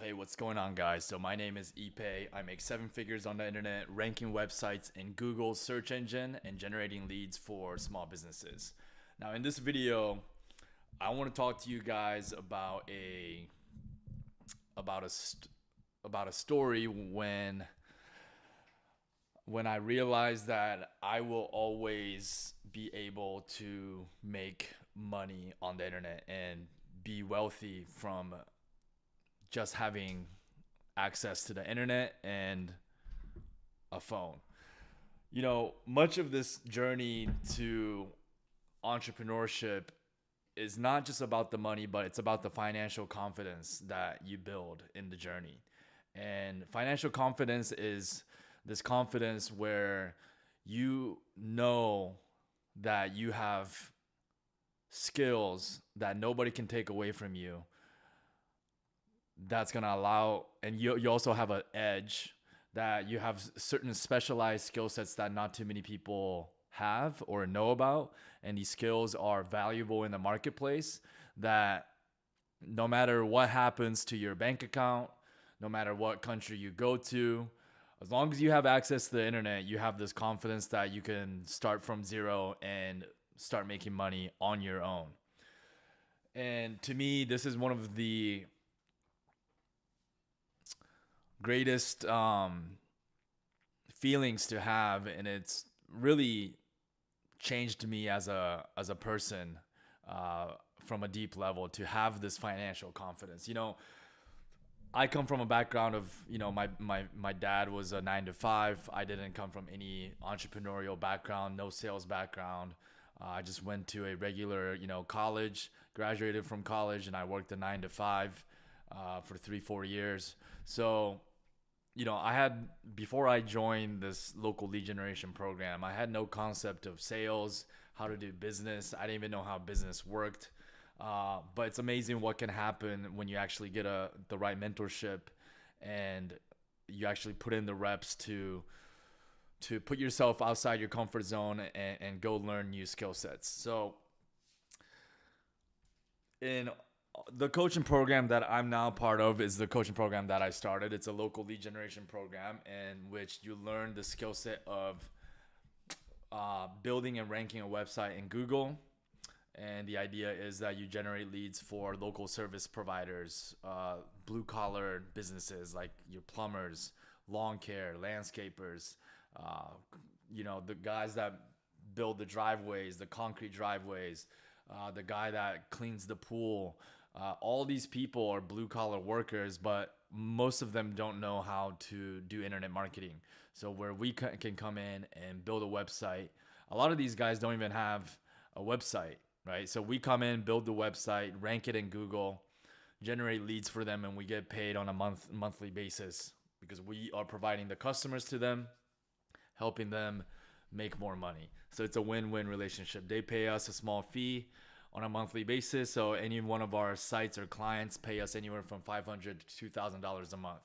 Hey, what's going on, guys? So my name is Ipe. I make seven figures on the internet, ranking websites in Google's search engine and generating leads for small businesses. Now, in this video, I want to talk to you guys about about a about a story when I realized that I will always be able to make money on the internet and be wealthy from just having access to the internet and a phone. Much of this journey to entrepreneurship is not just about the money, but it's about the financial confidence that you build in the journey. And financial confidence is this confidence where you know that you have skills that nobody can take away from you, that's going to allow, and you also have an edge, that you have certain specialized skill sets that not too many people have or know about, and these skills are valuable in the marketplace, that no matter what happens to your bank account, no matter what country you go to, as long as you have access to the internet, you have this confidence that you can start from zero and start making money on your own. And to me, this is one of the greatest feelings to have, and it's really changed me as a person, from a deep level, to have this financial confidence. I come from a background of, my dad was a 9 to 5. I didn't come from any entrepreneurial background, no sales background. I just went to a regular, college, graduated from college, and I worked a 9 to 5 for 3-4 years. So, before I joined this local lead generation program, I had no concept of sales, how to do business. I didn't even know how business worked. But it's amazing what can happen when you actually get the right mentorship, and you actually put in the reps to put yourself outside your comfort zone and go learn new skill sets. So in the coaching program that I'm now part of is the coaching program that I started. It's a local lead generation program in which you learn the skill set of building and ranking a website in Google. And the idea is that you generate leads for local service providers, blue collar businesses like your plumbers, lawn care, landscapers, the guys that build the driveways, the concrete driveways, the guy that cleans the pool. All these people are blue collar workers, but most of them don't know how to do internet marketing. So where we can come in and build a website, a lot of these guys don't even have a website, right? So we come in, build the website, rank it in Google, generate leads for them, and we get paid on a monthly basis because we are providing the customers to them, helping them make more money. So it's a win-win relationship. They pay us a small fee on a monthly basis. So any one of our sites or clients pay us anywhere from $500 to $2,000 a month.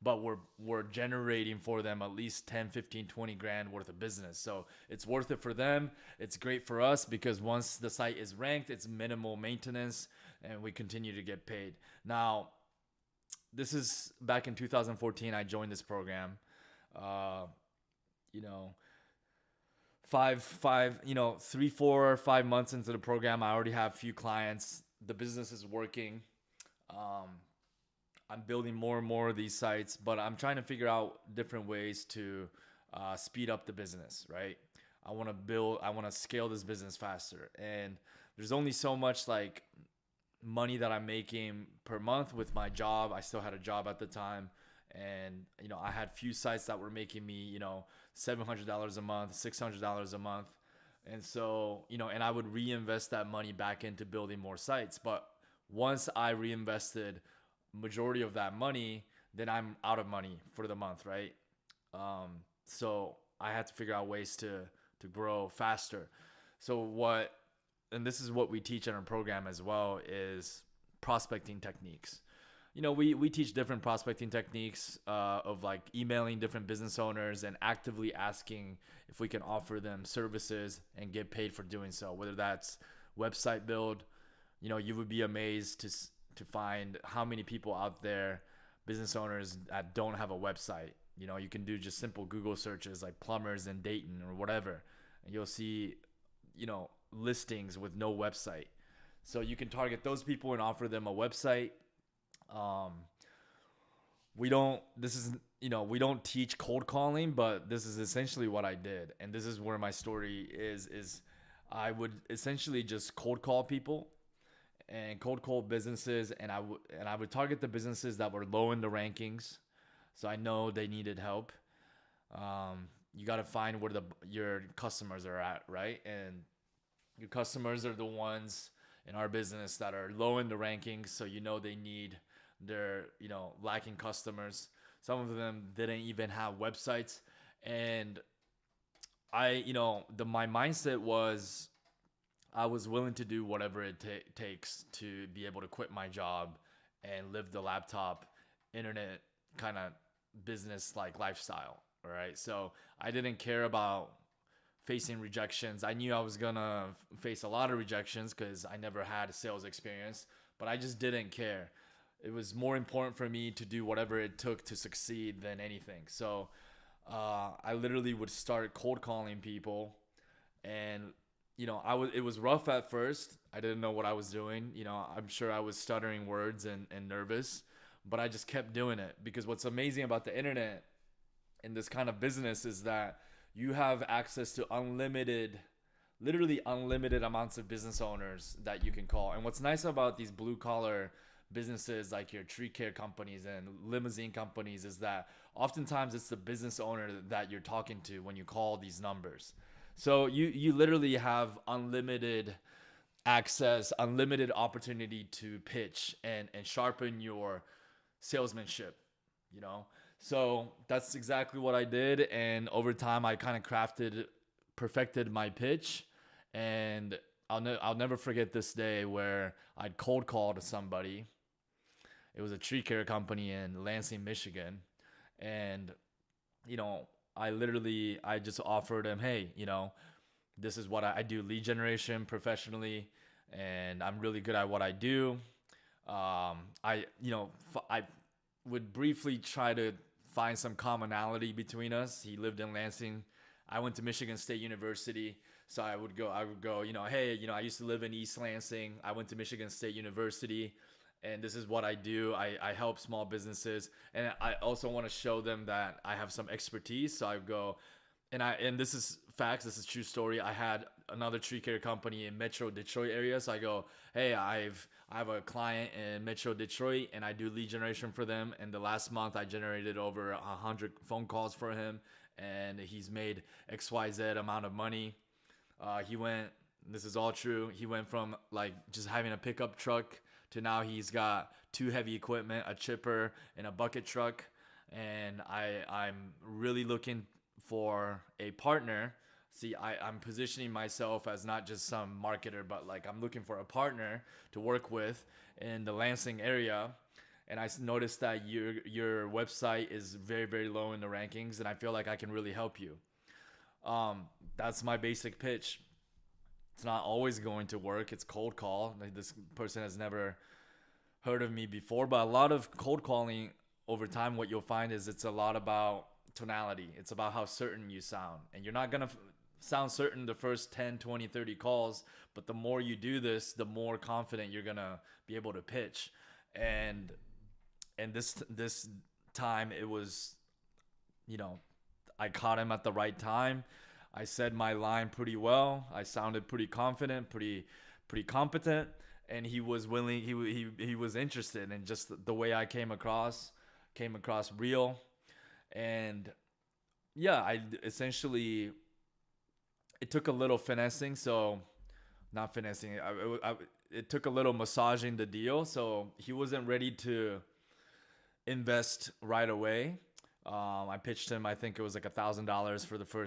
But we're generating for them at least 10, 15, 20 grand worth of business. So it's worth it for them. It's great for us because once the site is ranked, it's minimal maintenance and we continue to get paid. Now, this is back in 2014, I joined this program. Three, 4, 5 months into the program, I already have a few clients. The business is working. I'm building more and more of these sites, but I'm trying to figure out different ways to speed up the business, right? I want to scale this business faster. And there's only so much like money that I'm making per month with my job. I still had a job at the time. And, I had few sites that were making me, $700 a month, $600 a month. And so, and I would reinvest that money back into building more sites. But once I reinvested majority of that money, then I'm out of money for the month, right? So I had to figure out ways to grow faster. And this is what we teach in our program as well, is prospecting techniques. We teach different prospecting techniques of like emailing different business owners and actively asking if we can offer them services and get paid for doing so, whether that's website build. You would be amazed to find how many people out there business owners that don't have a website. You know, you can do just simple Google searches like plumbers in Dayton or whatever, and you'll see, you know, listings with no website. So you can target those people and offer them a website. Um, we don't, this is, you know, we don't teach cold calling, but this is essentially what I did. And this is where my story is I would essentially just cold call people and cold call businesses, and I would target the businesses that were low in the rankings. So I know they needed help. You got to find where your customers are at, right? And your customers are the ones in our business that are low in the rankings, so you know they need their, you know, lacking customers. Some of them didn't even have websites, and you know, my mindset was I was willing to do whatever it takes to be able to quit my job and live the laptop, internet kind of business like lifestyle. All right. So I didn't care about facing rejections. I knew I was going to face a lot of rejections because I never had a sales experience, but I just didn't care. It was more important for me to do whatever it took to succeed than anything. So I literally would start cold calling people, and you know, it was rough at first. I didn't know what I was doing. You know, I'm sure I was stuttering words and nervous, but I just kept doing it because what's amazing about the internet in this kind of business is that you have access to literally unlimited amounts of business owners that you can call. And what's nice about these blue collar businesses like your tree care companies and limousine companies is that oftentimes it's the business owner that you're talking to when you call these numbers. So you literally have unlimited access, unlimited opportunity to pitch and sharpen your salesmanship, you know? So that's exactly what I did. And over time, I kind of perfected my pitch. And I'll never forget this day where I'd cold called somebody. It was a tree care company in Lansing, Michigan. And, you know, I just offered him, hey, you know, this is what I do, lead generation professionally, and I'm really good at what I do. I would briefly try to find some commonality between us. He lived in Lansing. I went to Michigan State University. So I would go, you know, hey, you know, I used to live in East Lansing. I went to Michigan State University, and this is what I do. I help small businesses, and I also want to show them that I have some expertise. So I go, and this is facts. This is true story. I had another tree care company in Metro Detroit area. So I go, hey, I have a client in Metro Detroit, and I do lead generation for them. And the last month, I generated over 100 phone calls for him, and he's made XYZ amount of money. This is all true. He went from like just having a pickup truck to now he's got 2 heavy equipment, a chipper, and a bucket truck. And I'm really looking for a partner. See, I'm positioning myself as not just some marketer, but like I'm looking for a partner to work with in the Lansing area. And I noticed that your website is very, very low in the rankings, and I feel like I can really help you. That's my basic pitch. It's not always going to work. It's cold call. Like, this person has never heard of me before, but a lot of cold calling over time, what you'll find is it's a lot about tonality. It's about how certain you sound, and you're not going to sound certain the first 10, 20, 30 calls, but the more you do this, the more confident you're going to be able to pitch. And this time it was, you know, I caught him at the right time. I said my line pretty well. I sounded pretty confident, pretty competent, and he was willing. He was interested in just the way I came across real. And yeah, I essentially, it took a little finessing. So not finessing. It took a little massaging the deal. So he wasn't ready to invest right away. I pitched him, I think it was like $1,000 for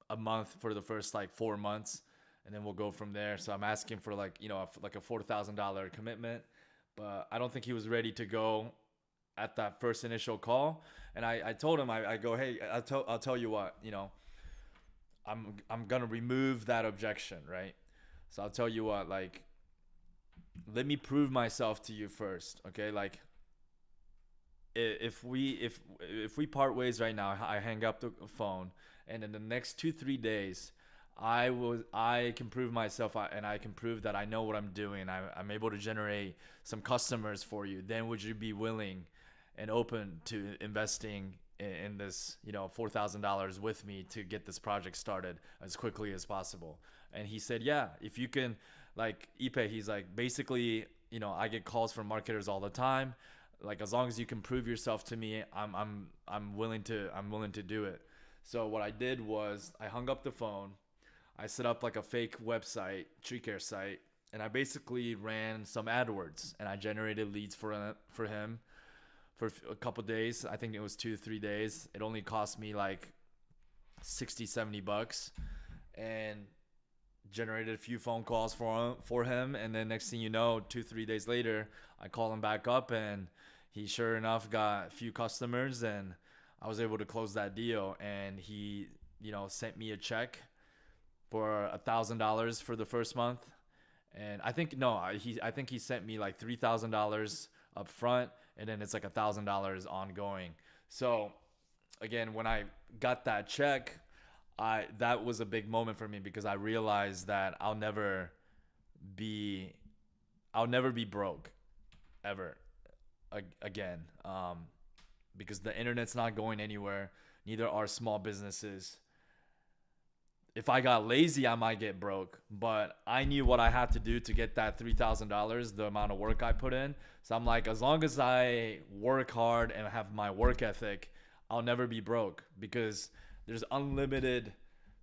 a month for the first like 4 months, and then we'll go from there. So I'm asking for like, you know, like a $4,000 commitment, but I don't think he was ready to go at that first initial call. And I told him, I go, hey, I'll tell you what, you know, I'm gonna remove that objection, right? So I'll tell you what, like, let me prove myself to you first, okay? Like, if we part ways right now, I hang up the phone, and in the next 2 3 days, I can prove myself, and I can prove that I know what I'm doing. I'm able to generate some customers for you. Then would you be willing and open to investing in this, $4,000 with me to get this project started as quickly as possible? And he said, yeah, if you can, like Ipe, he's like, basically, I get calls from marketers all the time. Like, as long as you can prove yourself to me, I'm willing to do it. So what I did was I hung up the phone. I set up like a fake website, tree care site, and I basically ran some AdWords, and I generated leads for him for a couple days. I think it was 2 3 days. It only cost me like 60 70 bucks, and generated a few phone calls for him. And then next thing you know, 2 3 days later, I call him back up, and he sure enough got a few customers, and I was able to close that deal. And he, sent me a check for $1,000 for the first month. And I think he sent me like $3,000 up front, and then it's like $1,000 ongoing. So again, when I got that check, that was a big moment for me, because I realized that I'll never be broke ever again, because the internet's not going anywhere. Neither are small businesses. If I got lazy, I might get broke, but I knew what I had to do to get that $3,000, the amount of work I put in. So I'm like, as long as I work hard and have my work ethic, I'll never be broke, because there's unlimited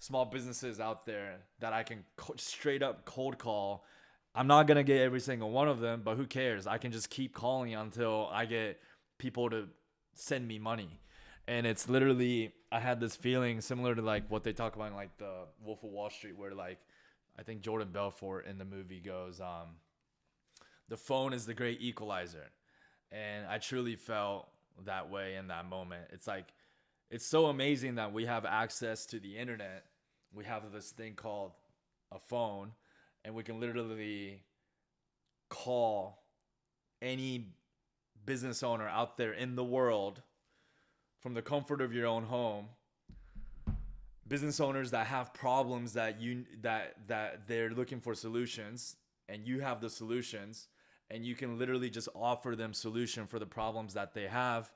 small businesses out there that I can straight up cold call. I'm not going to get every single one of them, but who cares? I can just keep calling until I get people to send me money. And it's literally, I had this feeling similar to like what they talk about in like the Wolf of Wall Street, where like, I think Jordan Belfort in the movie goes, the phone is the great equalizer. And I truly felt that way in that moment. It's like, it's so amazing that we have access to the internet. We have this thing called a phone, and we can literally call any business owner out there in the world from the comfort of your own home. Business owners that have problems that they're looking for solutions, and you have the solutions, and you can literally just offer them solution for the problems that they have,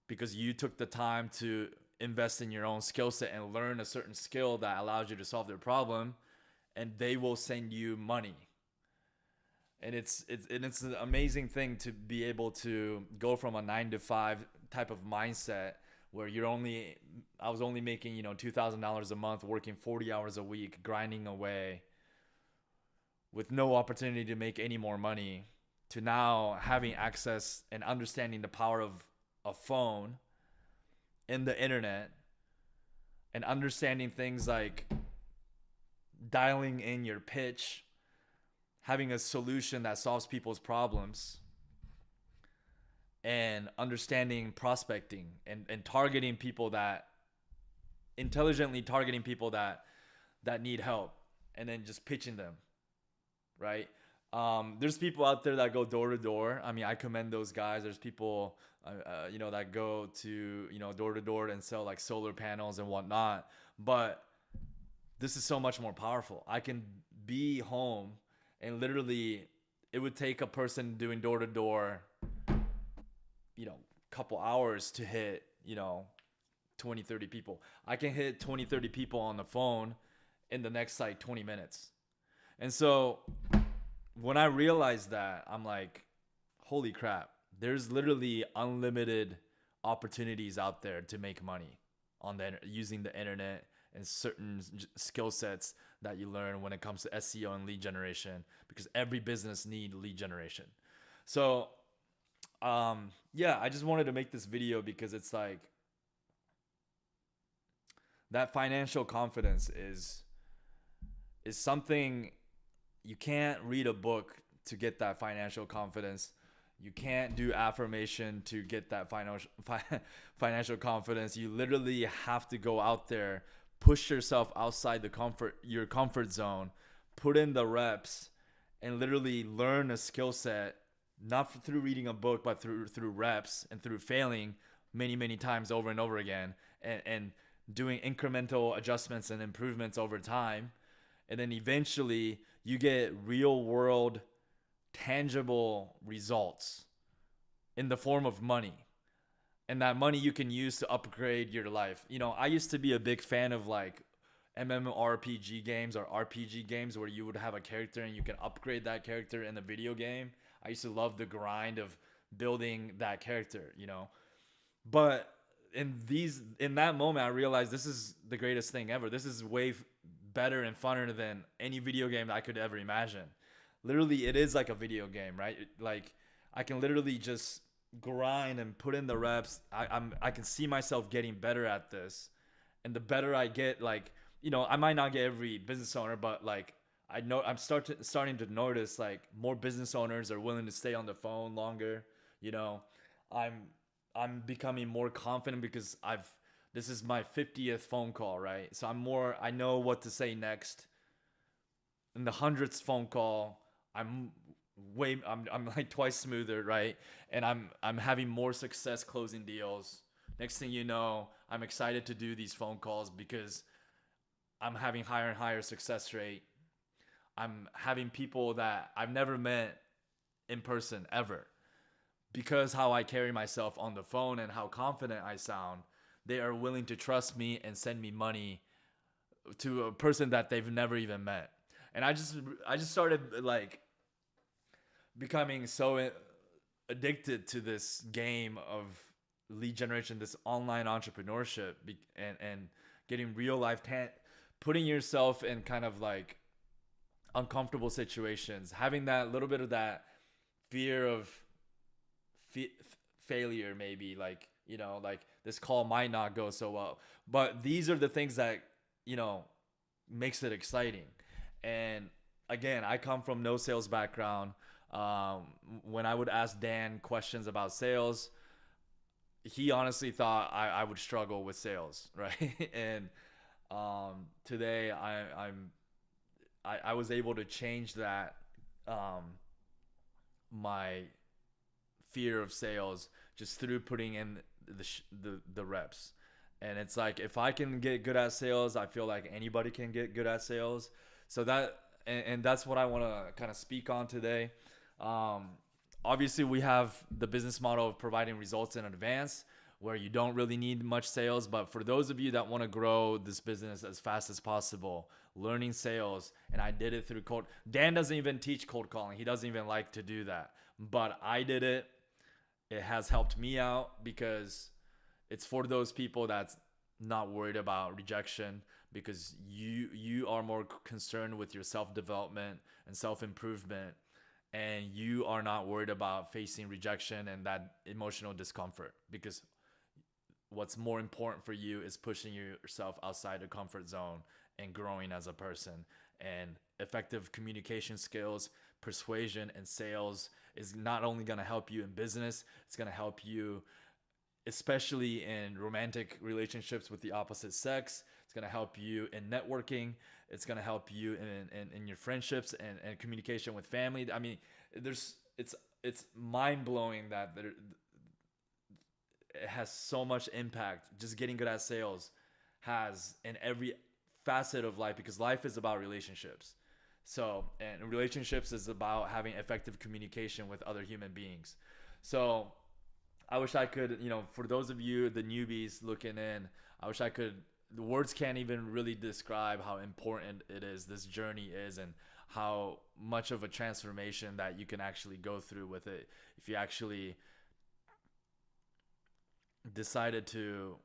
because you took the time to invest in your own skill set and learn a certain skill that allows you to solve their problem, and they will send you money. And it's an amazing thing to be able to go from a 9 to 5 type of mindset, where I was only making, $2,000 a month, working 40 hours a week, grinding away with no opportunity to make any more money, to now having access and understanding the power of a phone in the internet, and understanding things like dialing in your pitch, having a solution that solves people's problems, and understanding prospecting and targeting people intelligently targeting people that need help, and then just pitching them, right? There's people out there that go door to door. I mean, I commend those guys. There's people, that go to, door to door and sell like solar panels and whatnot. But this is so much more powerful. I can be home, and literally it would take a person doing door to door, couple hours to hit, 20, 30 people. I can hit 20, 30 people on the phone in the next like 20 minutes. And so when I realized that, I'm like, holy crap, there's literally unlimited opportunities out there to make money using the internet and certain skill sets that you learn when it comes to SEO and lead generation, because every business needs lead generation. So I just wanted to make this video, because it's like, that financial confidence is something you can't read a book to get that financial confidence. You can't do affirmation to get that financial confidence. You literally have to go out there, push yourself outside your comfort zone, put in the reps, and literally learn a skill set not through reading a book, but through reps and through failing many times over and over again, and doing incremental adjustments and improvements over time. And then eventually you get real world tangible results in the form of money. And that money you can use to upgrade your life. I used to be a big fan of like MMORPG games or RPG games where you would have a character and you can upgrade that character in the video game. I used to love the grind of building that character. But in that moment, I realized this is the greatest thing ever. This is way better and funner than any video game I could ever imagine. Literally, it is like a video game, right? Like I can literally just grind and put in the reps. I can see myself getting better at this, and the better I get, like I might not get every business owner, but like I know I'm starting to notice like more business owners are willing to stay on the phone longer. I'm becoming more confident because this is my 50th phone call, right? So I know what to say next. In the 100th phone call, I'm like twice smoother, right? And I'm having more success closing deals. Next thing you know, I'm excited to do these phone calls because I'm having higher and higher success rate. I'm having people that I've never met in person ever. Because how I carry myself on the phone and how confident I sound, they are willing to trust me and send me money to a person that they've never even met. And I just started like becoming so addicted to this game of lead generation, this online entrepreneurship, and getting real life putting yourself in kind of like uncomfortable situations, having that little bit of that fear of failure, maybe like like this call might not go so well, but these are the things that makes it exciting. And again, I come from no sales background. When I would ask Dan questions about sales, he honestly thought I would struggle with sales, right? And today I was able to change that, my fear of sales, just through putting in the reps. And it's like, if I can get good at sales, I feel like anybody can get good at sales. So that's what I want to kind of speak on today. Obviously we have the business model of providing results in advance, where you don't really need much sales. But for those of you that want to grow this business as fast as possible, learning sales, and I did it through cold. Dan doesn't even teach cold calling. He doesn't even like to do that, but I did it. It has helped me out because it's for those people that's not worried about rejection, because you are more concerned with your self-development and self-improvement, and you are not worried about facing rejection and that emotional discomfort, because what's more important for you is pushing yourself outside the comfort zone and growing as a person. And effective communication skills, persuasion, and sales is not only going to help you in business, it's going to help you especially in romantic relationships with the opposite sex. It's going to help you in networking. It's going to help you in your friendships and communication with family. I mean, it's mind-blowing that it has so much impact. Just getting good at sales has in every facet of life, because life is about relationships. So, and relationships is about having effective communication with other human beings. So I wish I could, for those of you, the newbies looking in, I wish I could, the words can't even really describe how important it is, this journey is, and how much of a transformation that you can actually go through with it if you actually decided to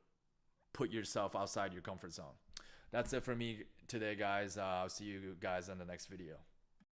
put yourself outside your comfort zone. That's it for me today, guys. I'll see you guys in the next video.